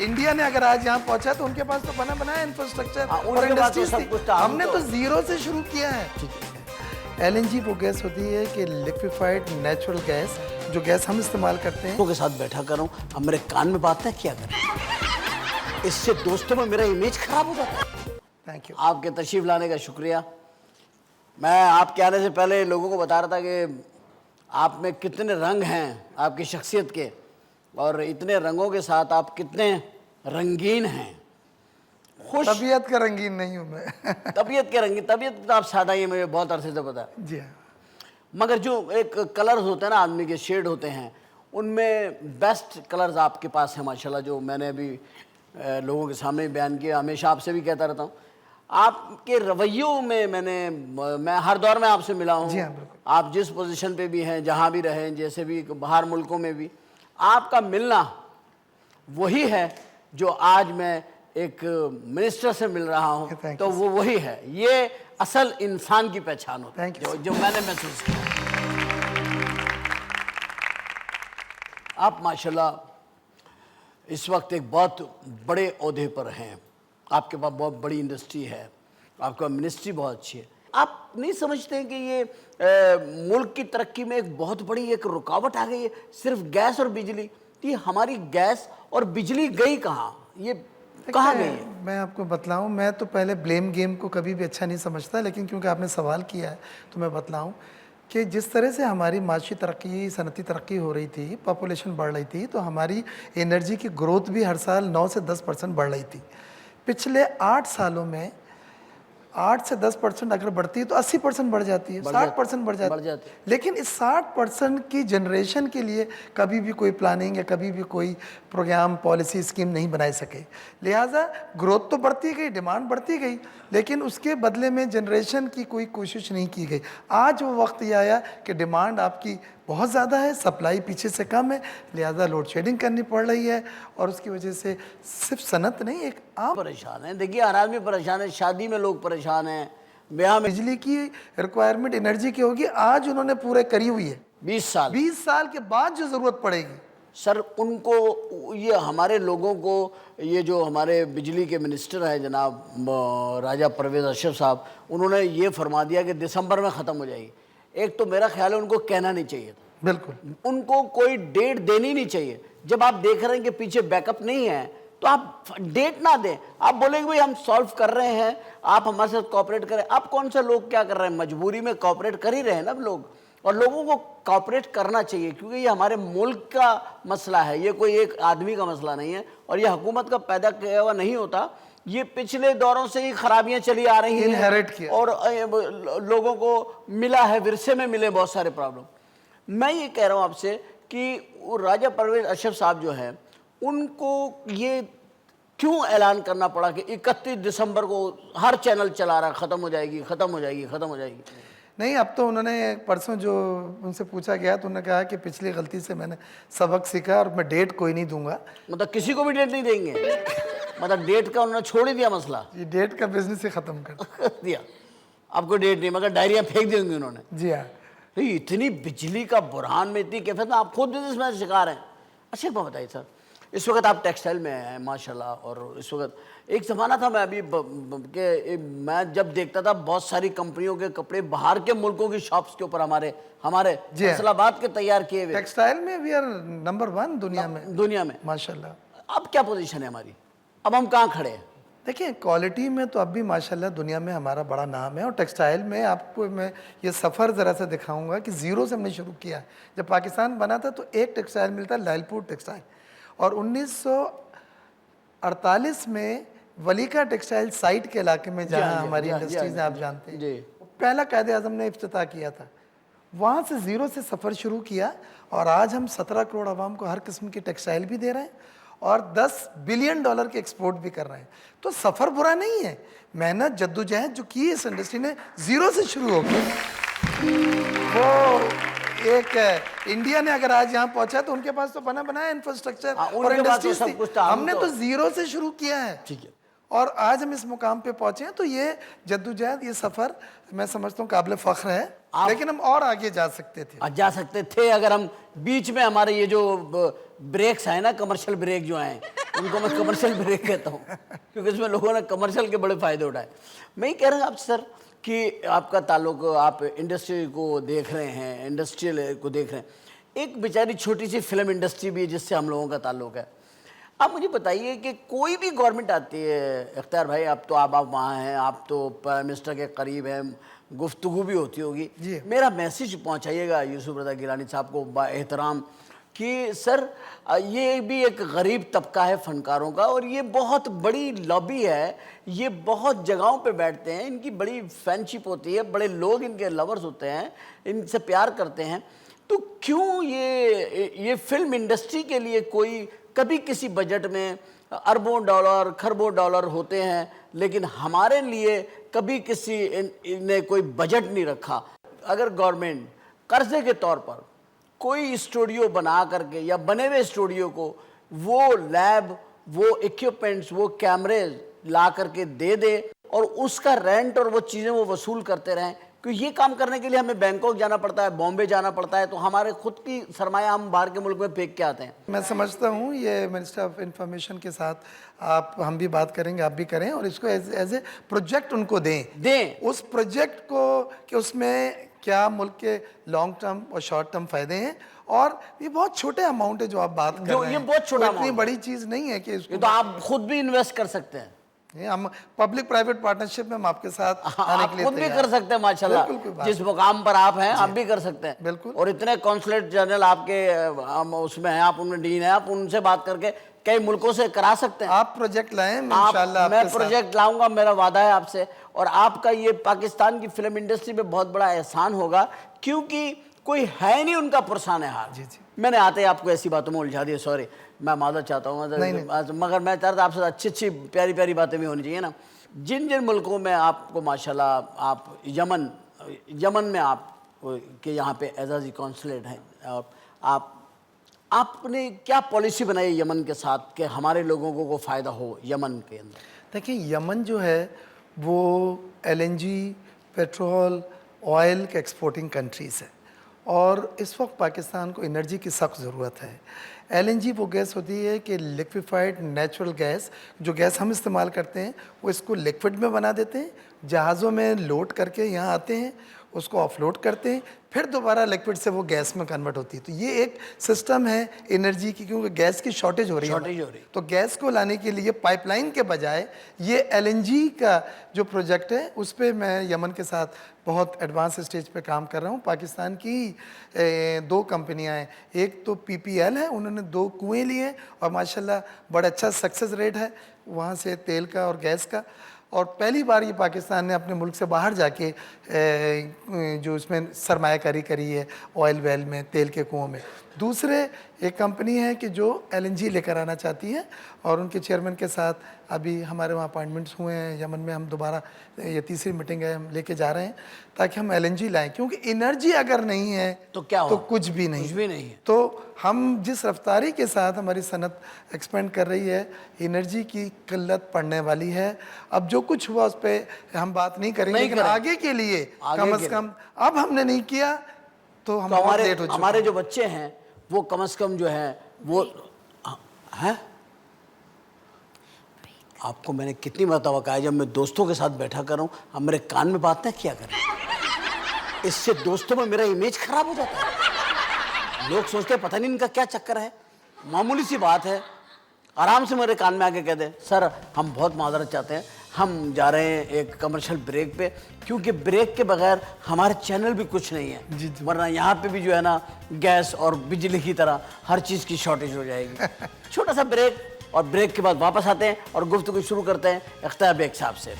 India ने अगर आज यहाँ पहुंचा तो उनके पास तो बना बनाया इंफ्रास्ट्रक्चर और इंडस्ट्रीज थी। हमने तो जीरो से शुरू किया है। एलएनजी वो गैस होती है कि लिक्विफाइड नेचुरल गैस, जो गैस हम इस्तेमाल करते हैं। के साथ बैठा कर रहा हूँ, अब मेरे कान में बात है क्या कर, इससे दोस्तों में मेरा इमेज खराब हो जाता है। Thank you. आपके तशरीफ लाने का शुक्रिया। मैं आपके आने से पहले लोगों को बता रहा था कि आप में कितने रंग हैं आपकी शख्सियत के, और इतने रंगों के साथ आप कितने रंगीन हैं। खुश तबीयत का रंगीन नहीं हूँ मैं। तबीयत के रंगीन, तबीयत तो आप सादा ही है, मुझे बहुत अरसे से पता है। जी हाँ। मगर जो एक कलर्स होते हैं ना, आदमी के शेड होते हैं, उनमें बेस्ट कलर्स आपके पास हैं माशाल्लाह, जो मैंने अभी लोगों के सामने बयान किया। हमेशा आपसे भी कहता रहता हूँ, आपके रवैयों में मैं हर दौर में आपसे मिला हूँ। जी हाँ, बिल्कुल। आप जिस पोजीशन पे भी हैं, जहाँ भी रहें, जैसे भी बाहर मुल्कों में भी, आपका मिलना वही है जो आज मैं एक मिनिस्टर से मिल रहा हूँ, तो वो वही है। ये असल इंसान की पहचान होती है, जो मैंने महसूस किया। आप माशाल्लाह इस वक्त एक बहुत बड़े ओहदे पर हैं, आपके पास बहुत बड़ी इंडस्ट्री है, आपका मिनिस्ट्री बहुत अच्छी है। आप नहीं समझते हैं कि ये मुल्क की तरक्की में एक बहुत बड़ी एक रुकावट आ गई है, सिर्फ गैस और बिजली? ये हमारी गैस और बिजली गई कहाँ, ये कहाँ गई है? मैं आपको बतलाऊं, मैं तो पहले ब्लेम गेम को कभी भी अच्छा नहीं समझता, लेकिन क्योंकि आपने सवाल किया है तो मैं बतलाऊं कि जिस तरह से हमारी माशी तरक्की, सनती तरक्की हो रही थी, पॉपुलेशन बढ़ रही थी, तो हमारी एनर्जी की ग्रोथ भी हर साल 9 से 10% बढ़ रही थी। पिछले 8 सालों में 8 से 10% अगर बढ़ती है तो 80% बढ़ जाती है, 60% बढ़ जाती है। लेकिन इस 60% की जनरेशन के लिए कभी भी कोई प्लानिंग या कभी भी कोई प्रोग्राम, पॉलिसी, स्कीम नहीं बनाए सके। लिहाजा ग्रोथ तो बढ़ती गई, डिमांड बढ़ती गई, लेकिन उसके बदले में जनरेशन की कोई कोशिश नहीं की गई। आज वो वक्त ये आया कि डिमांड आपकी बहुत ज़्यादा है, सप्लाई पीछे से कम है, लिहाजा लोड शेडिंग करनी पड़ रही है, और उसकी वजह से सिर्फ सनत नहीं, एक आम परेशान है। देखिए हर आदमी परेशान है, शादी में लोग परेशान हैं, ब्याह में। बिजली की रिक्वायरमेंट एनर्जी की होगी, आज उन्होंने पूरे करी हुई है। 20 साल 20 साल के बाद जो ज़रूरत पड़ेगी सर उनको, ये हमारे लोगों को, ये जो हमारे बिजली के मिनिस्टर हैं जनाब राजा परवेज़ अशरफ साहब, उन्होंने ये फरमा दिया कि दिसंबर में ख़त्म हो जाएगी। एक तो मेरा ख्याल है उनको कहना नहीं चाहिए, बिल्कुल उनको कोई डेट देनी नहीं चाहिए। जब आप देख रहे हैं कि पीछे बैकअप नहीं है तो आप डेट ना दें, आप बोलेंगे भाई हम सॉल्व कर रहे हैं, आप हमारे साथ कोऑपरेट करें। आप कौन से लोग क्या कर रहे हैं, मजबूरी में कोऑपरेट कर ही रहे हैं ना लोग, और लोगों को कोऑपरेट करना चाहिए, क्योंकि ये हमारे मुल्क का मसला है, ये कोई एक आदमी का मसला नहीं है, और ये हुकूमत का पैदा किया हुआ नहीं होता। ये पिछले दौरों से ही खराबियां चली आ रही हैं, इनहेरिट किया, और लोगों को मिला है, विरसे में मिले बहुत सारे प्रॉब्लम। मैं ये कह रहा हूँ आपसे कि राजा परवेज़ अशरफ साहब जो है, उनको ये क्यों ऐलान करना पड़ा कि 31 दिसंबर को हर चैनल चला रहा, ख़त्म हो जाएगी, ख़त्म हो जाएगी, ख़त्म हो जाएगी? नहीं, अब तो उन्होंने परसों जो उनसे पूछा गया तो उन्होंने कहा कि पिछली गलती से मैंने सबक सीखा और मैं डेट कोई नहीं दूंगा। मतलब किसी को भी डेट नहीं देंगे? मतलब डेट का उन्होंने छोड़ ही दिया मसला, ये डेट का बिजनेस ही ख़त्म कर दिया। आपको डेट नहीं, मगर डायरियाँ फेंक देंगे उन्होंने। जी हाँ। इतनी बिजली का बुरहान में इतनी कैफियत में आप खुद भी इसमें शिकार हैं। अच्छा एक बात बताइए सर, इस वक्त आप टेक्सटाइल में हैं माशाल्लाह, और इस वक्त एक ज़माना था, मैं अभी मैं जब देखता था बहुत सारी कंपनियों के कपड़े बाहर के मुल्कों की शॉप्स के ऊपर हमारे फैसलाबाद के तैयार किए हुए। टेक्सटाइल में वी आर नंबर 1 दुनिया में माशाल्लाह। अब क्या पोजीशन है हमारी, अब हम कहाँ खड़े हैं? देखिए, क्वालिटी में तो अब भी माशाल्लाह दुनिया में हमारा बड़ा नाम है, और टेक्सटाइल में आपको मैं ये सफ़र ज़रा सा दिखाऊंगा कि ज़ीरो से हमने शुरू किया। जब पाकिस्तान बना था तो एक टेक्सटाइल मिलता लालपुर टेक्सटाइल, और 1948 में वलीका टेक्सटाइल साइट के इलाके में जहाँ हमारी इंडस्ट्रीज हैं, आप जानते हैं, पहला कायदे-आज़म ने इफ्तिताह किया था। वहाँ से ज़ीरो से सफ़र शुरू किया, और आज हम 17 करोड़ आवाम को हर किस्म की टेक्सटाइल भी दे रहे हैं, और $10 बिलियन के एक्सपोर्ट भी कर रहे हैं। तो सफ़र बुरा नहीं है, मेहनत जद्दोजहद जो की इस इंडस्ट्री ने ज़ीरो से शुरू हो गई, वो एक इंडिया ने अगर आज यहाँ पहुंचा तो उनके पास तो बना बनाया इंफ्रास्ट्रक्चर और इंडस्ट्रीज थी। हमने तो जीरो से शुरू किया है, ठीक है, और आज हम इस मुकाम पे पहुंचे हैं, तो ये जद्दोजहद, ये सफ़र मैं समझता हूँ काबिल फ़ख्र है, लेकिन हम और आगे जा सकते थे। जा सकते थे अगर हम बीच में हमारे ये जो ब्रेक्स हैं ना, कमर्शियल ब्रेक जो हैं, उनको मैं कमर्शियल ब्रेक कहता हूँ क्योंकि इसमें लोगों ने कमर्शियल के बड़े फ़ायदे उठाए। मैं ही कह रहा हूँ आपसे सर कि आपका ताल्लुक, आप इंडस्ट्री को देख रहे हैं, इंडस्ट्रियल को देख रहे हैं, एक बेचारी छोटी सी फिल्म इंडस्ट्री भी है जिससे हम लोगों का ताल्लुक है। आप मुझे बताइए कि कोई भी गवर्नमेंट आती है, इख्तियार भाई आप तो आप वहाँ हैं, आप तो प्राइम मिनिस्टर के करीब हैं, गुफ्तगू भी होती होगी, मेरा मैसेज पहुँचाइएगा यूसुफ रज़ा गिलानी साहब को बाएहतराम कि सर ये भी एक गरीब तबका है फ़नकारों का और ये बहुत बड़ी लॉबी है, ये बहुत जगहों पे बैठते हैं, इनकी बड़ी फैनशिप होती है, बड़े लोग इनके लवर्स होते हैं, इनसे प्यार करते हैं, तो क्यों ये फिल्म इंडस्ट्री के लिए कोई कभी किसी बजट में अरबों डॉलर खरबों डॉलर होते हैं, लेकिन हमारे लिए कभी किसी ने कोई बजट नहीं रखा। अगर गवर्नमेंट कर्जे के तौर पर कोई स्टूडियो बना करके या बने हुए स्टूडियो को वो लैब, वो इक्विपमेंट्स, वो कैमरे ला करके दे और उसका रेंट और वो चीज़ें वो वसूल करते रहें, क्योंकि ये काम करने के लिए हमें बैंकॉक जाना पड़ता है, बॉम्बे जाना पड़ता है, तो हमारे खुद की सरमाया हम बाहर के मुल्क में फेंक के आते हैं। मैं समझता हूँ ये मिनिस्टर ऑफ इंफॉर्मेशन के साथ हम भी बात करेंगे, आप भी करें और इसको एज ए प्रोजेक्ट उनको दें उस प्रोजेक्ट को कि उसमें क्या मुल्क के लॉन्ग टर्म और शॉर्ट टर्म फ़ायदे हैं। और ये बहुत छोटे अमाउंट है जो आप बात कर रहे हैं, ये बहुत छोटा इतनी बड़ी चीज़ नहीं है कि इसको तो आप खुद भी इन्वेस्ट कर सकते हैं। हम पब्लिक प्राइवेट पार्टनरशिप में हम आपके साथ आने के लिए खुद भी कर सकते हैं माशाल्लाह, जिस मुकाम पर आप हैं आप भी कर सकते हैं बिल्कुल। और इतने कॉन्सुलेट जनरल आपके उसमें हैं, आप उनमें डीन है, आप उनसे बात करके कई मुल्कों से करा सकते हैं। आप प्रोजेक्ट लाएं, इंशाल्लाह मैं प्रोजेक्ट लाऊंगा, मेरा वादा है आपसे, और आपका ये पाकिस्तान की फिल्म इंडस्ट्री में बहुत बड़ा एहसान होगा क्योंकि कोई है नहीं उनका पुरसान हाल। जी जी, मैंने आते ही आपको ऐसी बातों में उलझा दिया, सॉरी, मैं मादर चाहता हूँ, मगर मैं चाहता हूँ आपसे अच्छी अच्छी प्यारी प्यारी बातें भी होनी चाहिए ना। जिन जिन मुल्कों में आपको माशाल्लाह, आप यमन में आप के यहाँ पे एजाजी कॉन्सुलेट हैं, और आपने क्या पॉलिसी बनाई यमन के साथ कि हमारे लोगों को फ़ायदा हो यमन के अंदर? देखिए यमन जो है वो LNG, पेट्रोल, ऑयल के एक्सपोर्टिंग कंट्रीज़ है और इस वक्त पाकिस्तान को एनर्जी की सख्त ज़रूरत है। LNG वो गैस होती है कि लिक्विफाइड नेचुरल गैस, जो गैस हम इस्तेमाल करते हैं वो इसको लिक्विड में बना देते हैं, जहाज़ों में लोड करके यहाँ आते हैं, उसको ऑफलोड करते हैं, फिर दोबारा लिक्विड से वो गैस में कन्वर्ट होती है। तो ये एक सिस्टम है एनर्जी की, क्योंकि गैस की शॉर्टेज हो रही है, तो गैस को लाने के लिए पाइपलाइन के बजाय ये LNG का जो प्रोजेक्ट है उस पर मैं यमन के साथ बहुत एडवांस स्टेज पे काम कर रहा हूँ। पाकिस्तान की 2 कंपनियां हैं, एक तो PPL है, उन्होंने 2 कुएँ लिए और माशाल्लाह बड़ा अच्छा सक्सेस रेट है वहाँ से तेल का और गैस का, और पहली बार ये पाकिस्तान ने अपने मुल्क से बाहर जाके जो इसमें सरमायाकारी करी है ऑयल वेल में, तेल के कुओं में। दूसरे एक कंपनी है कि जो LNG लेकर आना चाहती है और उनके चेयरमैन के साथ अभी हमारे वहाँ अपॉइंटमेंट्स हुए हैं यमन में, हम दोबारा ये तीसरी मीटिंग है, हम लेके जा रहे हैं ताकि हम LNG लाएं, क्योंकि एनर्जी अगर नहीं है तो क्या तो कुछ भी नहीं है। तो हम जिस रफ्तारी के साथ हमारी सनत एक्सपेंड कर रही है, एनर्जी की किल्लत पड़ने वाली है। अब जो कुछ हुआ उस पर हम बात नहीं करेंगे, लेकिन आगे के लिए कम से कम अब हमने नहीं किया तो हम हमारे जो बच्चे हैं वो कम से कम जो है वो हैं। आपको मैंने कितनी मरतबा कहा है, जब मैं दोस्तों के साथ बैठा कर रहा हूँ अब मेरे कान में बात ना किया करें, इससे दोस्तों में मेरा इमेज खराब हो जाता है। लोग सोचते हैं पता नहीं इनका क्या चक्कर है, मामूली सी बात है, आराम से मेरे कान में आके कह दे सर हम बहुत माजरत चाहते हैं, हम जा रहे हैं एक कमर्शियल ब्रेक पे, क्योंकि ब्रेक के बगैर हमारे चैनल भी कुछ नहीं है, वरना यहाँ पे भी जो है ना गैस और बिजली की तरह हर चीज़ की शॉर्टेज हो जाएगी। छोटा सा ब्रेक, और ब्रेक के बाद वापस आते हैं और गुफ्तगू शुरू करते हैं इख्तियार बेग साहब से।